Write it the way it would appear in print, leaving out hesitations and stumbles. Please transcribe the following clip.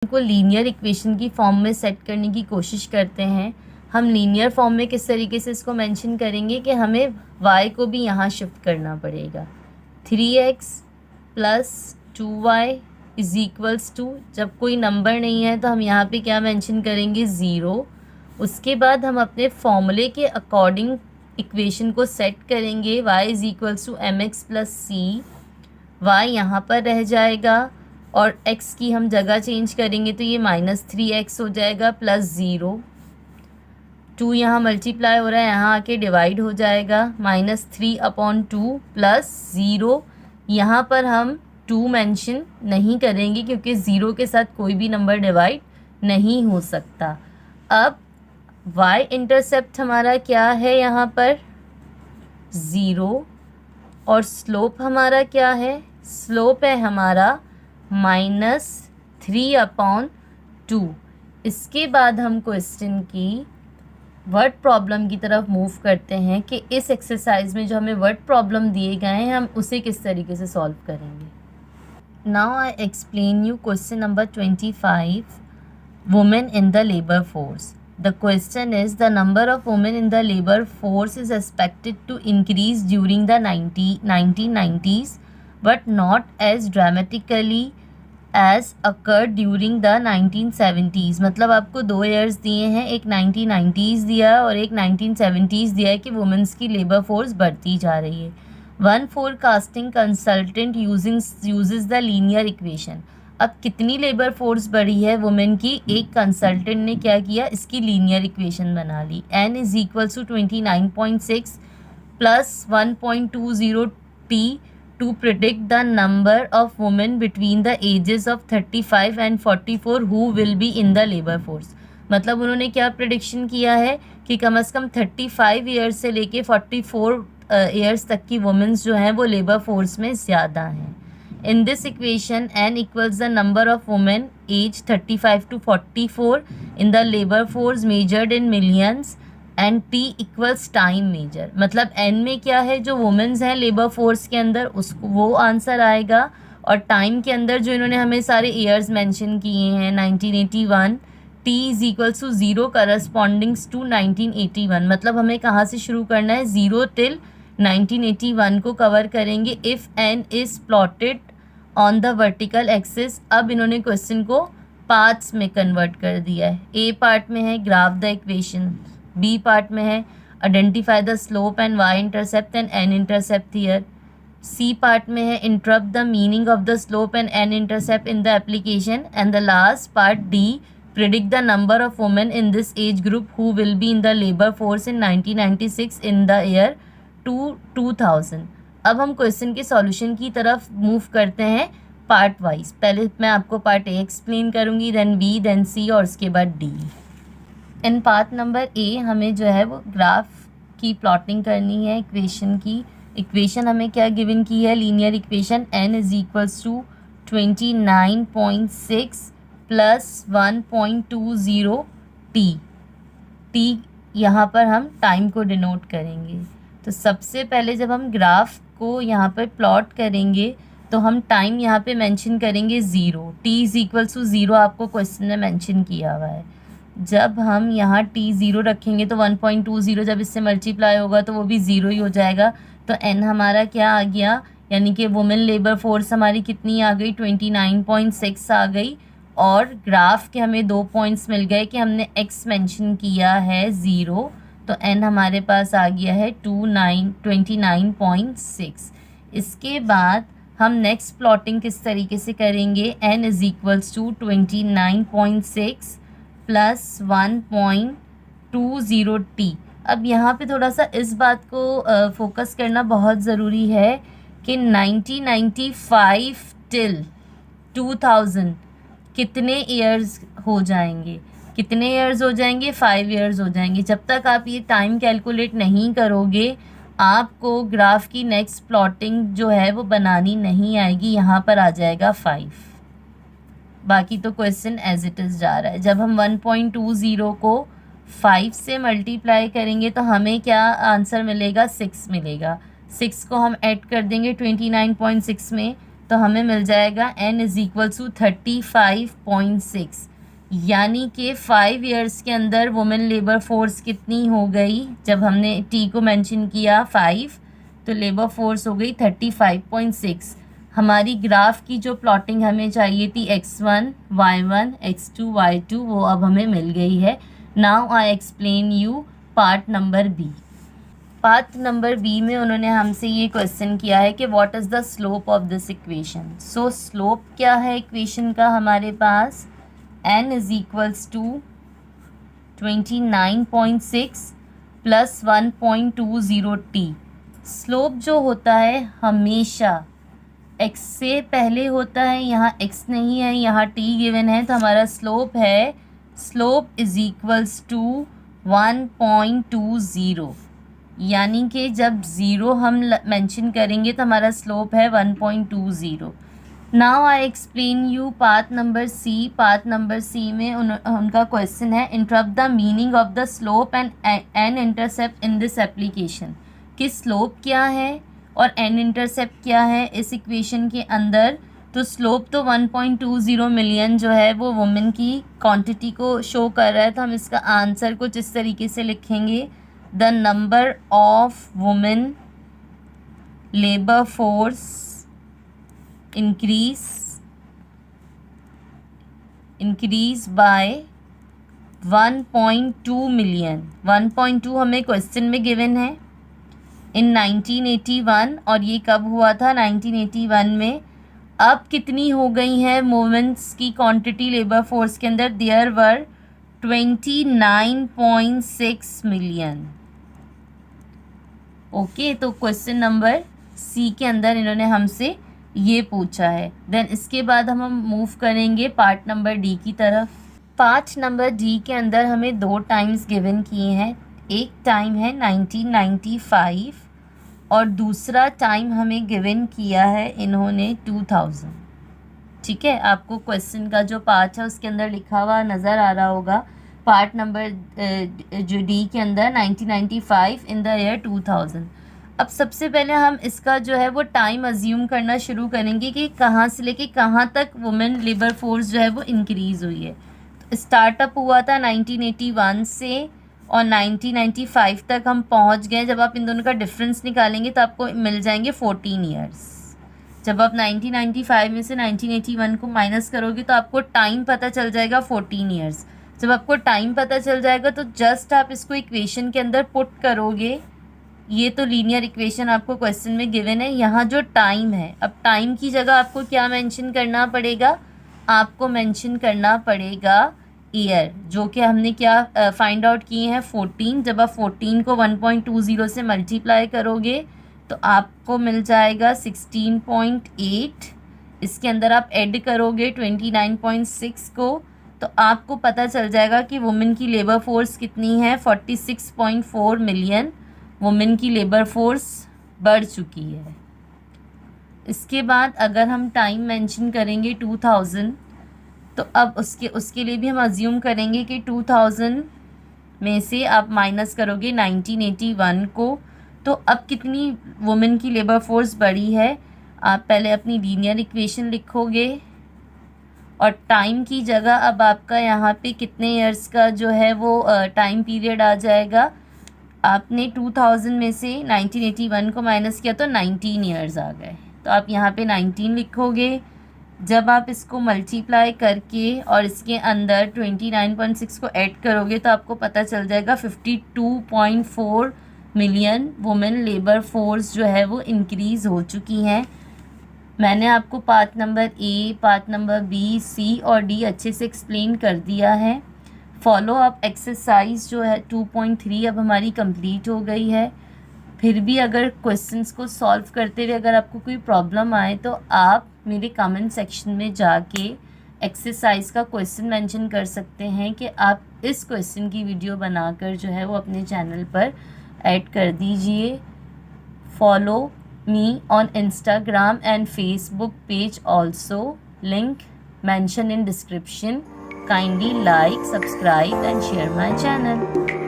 को linear equation की form में सेट करने की कोशिश करते हैं। हम लीनियर फॉर्म में किस तरीके से इसको मेंशन करेंगे कि हमें y को भी यहाँ शिफ्ट करना पड़ेगा। 3x plus 2y is equals to, जब कोई नंबर नहीं है तो हम यहाँ पे क्या मेंशन करेंगे, 0। उसके बाद हम अपने फॉर्मूले के अकॉर्डिंग इक्वेशन को सेट करेंगे। y is equals to mx plus C, y यहाँ पर रह जाएगा और x की हम जगह चेंज करेंगे तो ये -3x हो जाएगा प्लस 0। 2 यहाँ मल्टीप्लाई हो रहा है, यहाँ आके डिवाइड हो जाएगा, -3/2 प्लस 0। यहाँ पर हम 2 मेंशन नहीं करेंगे क्योंकि 0 के साथ कोई भी नंबर डिवाइड नहीं हो सकता। अब y इंटरसेप्ट हमारा क्या है, यहाँ पर 0, और स्लोप हमारा क्या है, स्लोप है हमारा -3/2। इसके बाद हम क्वेश्चन की वर्ड प्रॉब्लम की तरफ मूव करते हैं कि इस एक्सरसाइज में जो हमें वर्ड प्रॉब्लम दिए गए हैं हम उसे किस तरीके से सॉल्व करेंगे। Now I explain you question number 25, women in the labour force. The question is, the number of women in the labor force is expected to increase during the 1990s, but not as dramatically as occurred during the 1970s। मतलब आपको 2 years दिए हैं, एक 1990s दिया है और एक 1970s दिया है कि वुमेंस की लेबर फोर्स बढ़ती जा रही है। One forecasting consultant uses the linear equation. अब कितनी लेबर फोर्स बढ़ी है वुमेन की, एक कंसल्टेंट ने क्या किया, इसकी लीनियर इक्वेशन बना ली। n is equals to 29.6 plus 1.20 t to predict the number of women between the ages of 35 and 44 who will be in the labour force. मतलब उन्होंने क्या प्रिडिक्शन किया है कि कम से कम 35 ईयर्स से लेके 44 ईयर्स तक की वुमेन्स जो हैं वो लेबर फोर्स में ज़्यादा हैं। In this equation, n equals the number of women aged 35 to 44 in the labor force measured in millions and t equals time measure। मतलब n में क्या है, जो वुमेन्स हैं लेबर फोर्स के अंदर उसको वो आंसर आएगा, और टाइम के अंदर जो इन्होंने हमें सारे ईयर्स मेंशन किए हैं 1981, t is equals to 0 correspondings to 1981। मतलब हमें कहाँ से शुरू करना है, 0 till 1981 को कवर करेंगे if n is plotted on the vertical axis. अब इन्होंने क्वेश्चन को पार्ट्स में कन्वर्ट कर दिया है। ए पार्ट में है graph the equation, B part में है identify the slope and Y intercept and N intercept here, C part में है interpret the meaning of the slope and N intercept in the application, and the last part D predict the number of women in this age group who will be in the labour force in 1996 in the year 2000। अब हम question के solution की तरफ move करते हैं part wise. पहले मैं आपको पार्ट ए एक्सप्लेन करूंगी, देन बी, देन सी और उसके बाद डी। इन पार्ट नंबर ए हमें जो है वो ग्राफ की प्लॉटिंग करनी है इक्वेशन की। इक्वेशन हमें क्या गिवन की है, linear equation n is equals to 29.6 plus 1.20 t यहाँ पर हम टाइम को डिनोट करेंगे। तो सबसे पहले जब हम ग्राफ को यहाँ पर प्लॉट करेंगे तो हम टाइम यहाँ पे मेंशन करेंगे 0, t इज इक्वल्स टू 0 आपको क्वेश्चन में मेंशन किया हुआ है। जब हम यहाँ t 0 रखेंगे तो 1.20 जब इससे मल्टीप्लाई होगा तो वो भी 0 ही हो जाएगा। तो n हमारा क्या आ गया, यानी कि वुमेन लेबर फोर्स हमारी कितनी आ गई, 29.6 आ गई, और ग्राफ के हमें 2 पॉइंट्स मिल गए कि हमने x मेंशन किया है 0, तो n हमारे पास आ गया है 29.6। इसके बाद हम नेक्स्ट प्लॉटिंग किस तरीके से करेंगे, n is equals to 29.6 plus 1.20 t। अब यहाँ पे थोड़ा सा इस बात को फोकस करना बहुत ज़रूरी है कि 1995 टिल 2000 कितने ईयर्स हो जाएंगे, कितने ईयर्स हो जाएंगे, 5 ईयर्स हो जाएंगे। जब तक आप ये टाइम कैलकुलेट नहीं करोगे आपको ग्राफ की नेक्स्ट प्लॉटिंग जो है वो बनानी नहीं आएगी, यहाँ पर आ जाएगा 5। बाकी तो क्वेश्चन एज इट इज़ जा रहा है। जब हम 1.20 को 5 से मल्टीप्लाई करेंगे तो हमें क्या आंसर मिलेगा, 6 मिलेगा। 6 को हम ऐड कर देंगे 29.6 में तो हमें मिल जाएगा n इज इक्वल्स टू 35.6, यानी कि 5 ईयर्स के अंदर वुमेन लेबर फोर्स कितनी हो गई, जब हमने t को मेंशन किया 5 तो लेबर फोर्स हो गई 35.6। हमारी ग्राफ की जो प्लॉटिंग हमें चाहिए थी x1 y1 x2 y2 वो अब हमें मिल गई है। Now I explain you part number B. Part number B में उन्होंने हमसे ये क्वेश्चन किया है कि what is the slope of this equation. So slope क्या है इक्वेशन का हमारे पास, n is equals to 29.6 plus 1.20 t। Slope जो होता है हमेशा x से पहले होता है, यहाँ x नहीं है, यहाँ t गिवन है, तो हमारा स्लोप है, स्लोप इज इक्वल्स टू 1.20, यानी कि जब ज़ीरो हम मेंशन करेंगे तो हमारा स्लोप है 1.20। Now I explain you part number C. Part number C में उनका क्वेश्चन है interpret the meaning of the slope and intercept in this application, कि स्लोप क्या है और एन इंटरसेप्ट क्या है इस इक्वेशन के अंदर। तो स्लोप तो 1.20 मिलियन जो है वो वुमेन की क्वांटिटी को शो कर रहा है, तो हम इसका आंसर कुछ इस तरीके से लिखेंगे, the number of women labour force increase by 1.2 million. 1.2 हमें क्वेश्चन में गिवन है इन 1981, और ये कब हुआ था 1981 में। अब कितनी हो गई है वुमेन्स की क्वांटिटी लेबर फोर्स के अंदर, देयर वर 29.6 मिलियन। ओके, तो क्वेश्चन नंबर सी के अंदर इन्होंने हमसे ये पूछा है। देन इसके बाद हम मूव करेंगे पार्ट नंबर डी की तरफ। पार्ट नंबर डी के अंदर हमें 2 टाइम्स गिवन किए हैं, एक टाइम है 1995 और दूसरा टाइम हमें गिवन किया है इन्होंने 2000। ठीक है, आपको क्वेश्चन का जो पार्ट है उसके अंदर लिखा हुआ नज़र आ रहा होगा, पार्ट नंबर जो डी के अंदर 1995 इन द ईयर 2000। अब सबसे पहले हम इसका जो है वो टाइम अज्यूम करना शुरू करेंगे कि कहाँ से लेके कहाँ तक वुमेन लेबर फोर्स जो है वो इंक्रीज़ हुई है। तो स्टार्टअप हुआ था 1981 से और 1995 तक हम पहुंच गए। जब आप इन दोनों का डिफरेंस निकालेंगे तो आपको मिल जाएंगे 14 ईयर्स। जब आप 1995 में से 1981 को माइनस करोगे तो आपको टाइम पता चल जाएगा 14 ईयर्स। जब आपको टाइम पता चल जाएगा तो जस्ट आप इसको इक्वेशन के अंदर पुट करोगे। ये तो लीनियर इक्वेशन आपको क्वेश्चन में गिवन है। यहाँ जो टाइम है, अब टाइम की जगह आपको क्या मेंशन करना पड़ेगा, आपको मेंशन करना पड़ेगा ईयर, जो कि हमने क्या फाइंड आउट किए हैं 14। जब आप 14 को 1.20 से मल्टीप्लाई करोगे तो आपको मिल जाएगा 16.8। इसके अंदर आप ऐड करोगे 29.6 को तो आपको पता चल जाएगा कि वुमेन की लेबर फोर्स कितनी है, 46.4 मिलियन वुमेन की लेबर फोर्स बढ़ चुकी है। इसके बाद अगर हम टाइम मेंशन करेंगे 2000, तो अब उसके लिए भी हम अज्यूम करेंगे कि 2000 में से आप माइनस करोगे 1981 को, तो अब कितनी वुमेन की लेबर फोर्स बढ़ी है। आप पहले अपनी लीनियर इक्वेशन लिखोगे और टाइम की जगह अब आपका यहाँ पे कितने इयर्स का जो है वो टाइम पीरियड आ जाएगा। आपने 2000 में से 1981 को माइनस किया तो 19 इयर्स आ गए, तो आप यहाँ पे 19 लिखोगे। जब आप इसको मल्टीप्लाई करके और इसके अंदर 29.6 को ऐड करोगे तो आपको पता चल जाएगा 52.4 मिलियन वुमेन लेबर फोर्स जो है वो इंक्रीज़ हो चुकी हैं। मैंने आपको part number A, part number B, C और डी अच्छे से एक्सप्लेन कर दिया है। फॉलो अप एक्सरसाइज जो है 2.3 अब हमारी कंप्लीट हो गई है। फिर भी अगर क्वेश्चंस को सॉल्व करते हुए अगर आपको कोई प्रॉब्लम आए तो आप मेरे कमेंट सेक्शन में जाके एक्सरसाइज का क्वेश्चन मेंशन कर सकते हैं कि आप इस क्वेश्चन की वीडियो बनाकर जो है वो अपने चैनल पर ऐड कर दीजिए। Follow me on Instagram and Facebook page also, link mentioned in description. Kindly like, subscribe and share my channel.